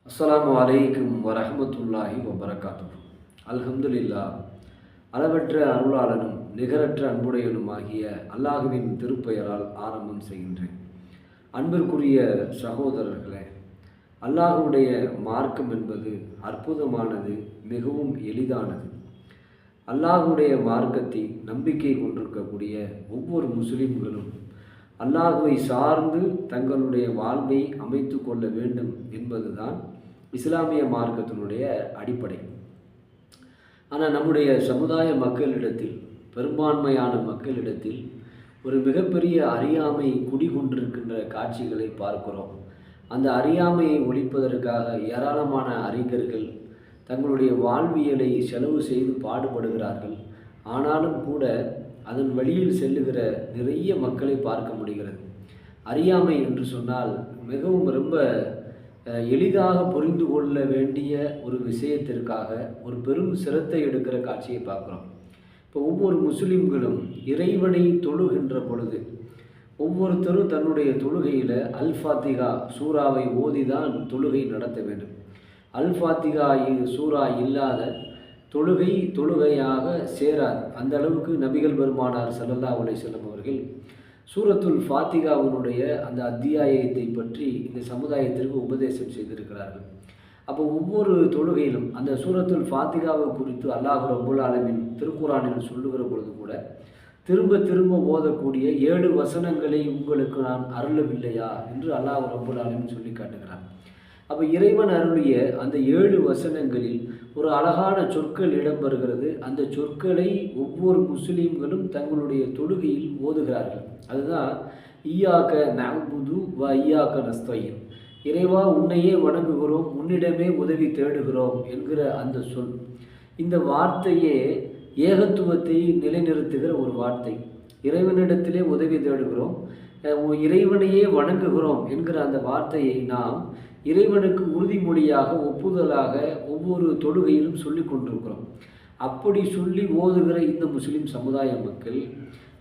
அஸ்ஸலாமு அலைக்கும் வரஹ்மத்துல்லாஹி வபரகாத்துஹு. அல்ஹம்துலில்லாஹ். அளவற்ற அருளாளனும் நிகரற்ற அன்புடையனுமாகிய அல்லாஹுவின் திருப்பெயரால் ஆரம்பம் செய்கின்றேன். அன்பிற்குரிய சகோதரர்களே, அல்லாஹுடைய மார்க்கம் என்பது அற்புதமானது, மிகவும் எளிதானது. அல்லாஹுடைய மார்க்கத்தை நம்பிக்கை கொண்டிருக்கக்கூடிய ஒவ்வொரு முஸ்லிம்களும் அல்லாஹுவை சார்ந்து தங்களுடைய வாழ்வை அமைத்து கொள்ள வேண்டும் என்பதுதான் இஸ்லாமிய மார்க்கத்தினுடைய அடிப்படை. ஆனால் நம்முடைய சமுதாய மக்களிடத்தில், பெரும்பான்மையான மக்களிடத்தில் ஒரு மிகப்பெரிய அறியாமை குடிகொண்டிருக்கின்ற காட்சிகளை பார்க்கிறோம். அந்த அறியாமையை ஒழிப்பதற்காக ஏராளமான அறிஞர்கள் தங்களுடைய வாழ்வியலை செலவு செய்து பாடுபடுகிறார்கள். ஆனாலும் கூட அதன் வழியில் செல்லுகிற நிறைய மக்களை பார்க்க முடிகிறது. அறியாமை என்று சொன்னால் மிகவும் ரொம்ப எளிதாக புரிந்து கொள்ள வேண்டிய ஒரு விஷயத்திற்காக ஒரு பெரும் சிரத்தை எடுக்கிற காட்சியை பார்க்குறோம். இப்போ ஒவ்வொரு முஸ்லிம்களும் இறைவனை தொழுகின்ற பொழுது ஒவ்வொருத்தரும் தன்னுடைய தொழுகையில் அல் ஃபாத்திகா சூறாவை ஓதிதான் தொழுகை நடத்த வேண்டும். அல் ஃபாத்திகா சூறா இல்லாத தொழுகையாக சேராது. அந்த அளவுக்கு நபிகள் பெருமானார் ஸல்லல்லாஹு அலைஹி வஸல்லம் அவர்கள் சூரத்துல் ஃபாத்திகாவினுடைய அந்த அத்தியாயத்தை பற்றி இந்த சமுதாயத்திற்கு உபதேசம் செய்திருக்கிறார்கள். அப்போ ஒவ்வொரு தொழுகையிலும் அந்த சூரத்துல் ஃபாத்திகாவை குறித்து அல்லாஹ் ரப்புல் ஆலமீன் திருக்குரானில் சொல்லுகிற பொழுது கூட திரும்ப திரும்ப ஓதக்கூடிய 7 வசனங்களை உங்களுக்கு நான் அருளவில்லையா என்று அல்லாஹ் ரப்புல் ஆலமீன் சொல்லி காட்டுகிறார். அப்போ இறைவன் அருளிய அந்த 7 வசனங்களில் ஒரு அழகான சொற்கள் இடம்பெறுகிறது. அந்த சொற்களை ஒவ்வொரு முஸ்லீம்களும் தங்களுடைய தொழுகையில் ஓதுகிறார்கள். அதுதான் ஈயாக்க நஅ்புது வ ஈயாக்க நஸ்தஈன். இறைவா, உன்னையே வணங்குகிறோம், உன்னிடமே உதவி தேடுகிறோம் என்கிற அந்த சொல். இந்த வார்த்தையே ஏகத்துவத்தை நிலைநிறுத்துகிற ஒரு வார்த்தை. இறைவனிடத்திலே உதவி தேடுகிறோம், இறைவனையே வணங்குகிறோம் என்கிற அந்த வார்த்தையை நாம் இறைவனுக்கு உறுதிமொழியாக ஒப்புதலாக ஒவ்வொரு தொழுகையிலும் சொல்லி கொண்டிருக்கிறோம். அப்படி சொல்லி ஓதுகிற இந்த முஸ்லிம் சமுதாய மக்கள்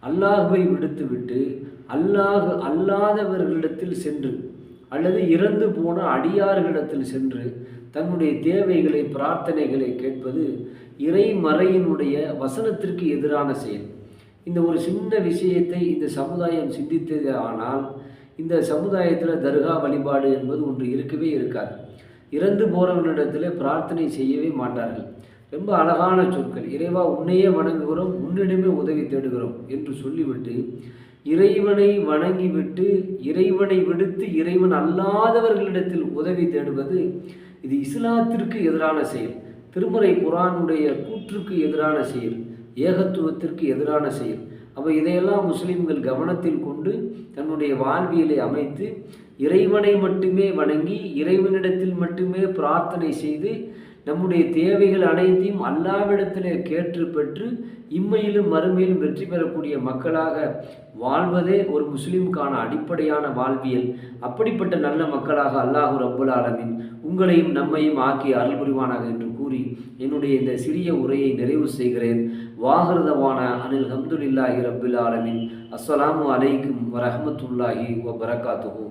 அல்லாஹுவை விடுத்துவிட்டு அல்லாஹ் அல்லாதவர்களிடத்தில் சென்று அல்லது இறந்து போன அடியார்களிடத்தில் சென்று தன்னுடைய தேவைகளை, பிரார்த்தனைகளை கேட்பது இறைமறையினுடைய வசனத்திற்கு எதிரான செயல். இந்த ஒரு சின்ன விஷயத்தை இந்த சமுதாயம் சிந்தித்தது. ஆனால் இந்த சமுதாயத்தில் தர்கா வழிபாடு என்பது ஒன்று இருக்கவே இருக்காது. இறந்து போகிறவனிடத்தில் பிரார்த்தனை செய்யவே மாட்டார்கள். ரொம்ப அழகான சொற்கள். இறைவா, உன்னையே வணங்குகிறோம், உன்னிடமே உதவி தேடுகிறோம் என்று சொல்லிவிட்டு இறைவனை வணங்கிவிட்டு இறைவனை விடுத்து இறைவன் அல்லாதவர்களிடத்தில் உதவி தேடுவது இது இஸ்லாத்திற்கு எதிரான செயல். திருமறை குர்ஆனுடைய கூற்றுக்கு எதிரான செயல், ஏகத்துவத்திற்கு எதிரான செயல். அப்போ இதையெல்லாம் முஸ்லிம்கள் கவனத்தில் கொண்டு தன்னுடைய வாழ்வியலை அமைத்து இறைவனை மட்டுமே வணங்கி இறைவனிடத்தில் மட்டுமே பிரார்த்தனை செய்து நம்முடைய தேவைகள் அனைத்தையும் அல்லாஹ்விடத்தில் கேட்டு பெற்று இம்மையிலும் மறுமையிலும் வெற்றி பெறக்கூடிய மக்களாக வாழ்வதே ஒரு முஸ்லிமுக்கான அடிப்படையான வாழ்வியல். அப்படிப்பட்ட நல்ல மக்களாக அல்லாஹ் ரப்புல் ஆலமீன் உங்களையும் நம்மையும் ஆக்கி அருள் புரிவானாக என்று கூறி என்னுடைய இந்த சிறிய உரையை நிறைவு செய்கிறேன். வாஹிருதவான அனில் ஹம்துலில்லாஹி ரப்பில் ஆலமீன். அஸ்ஸலாமு அலைக்கும் வரஹ்மத்துல்லாஹி வபரகாத்துஹு.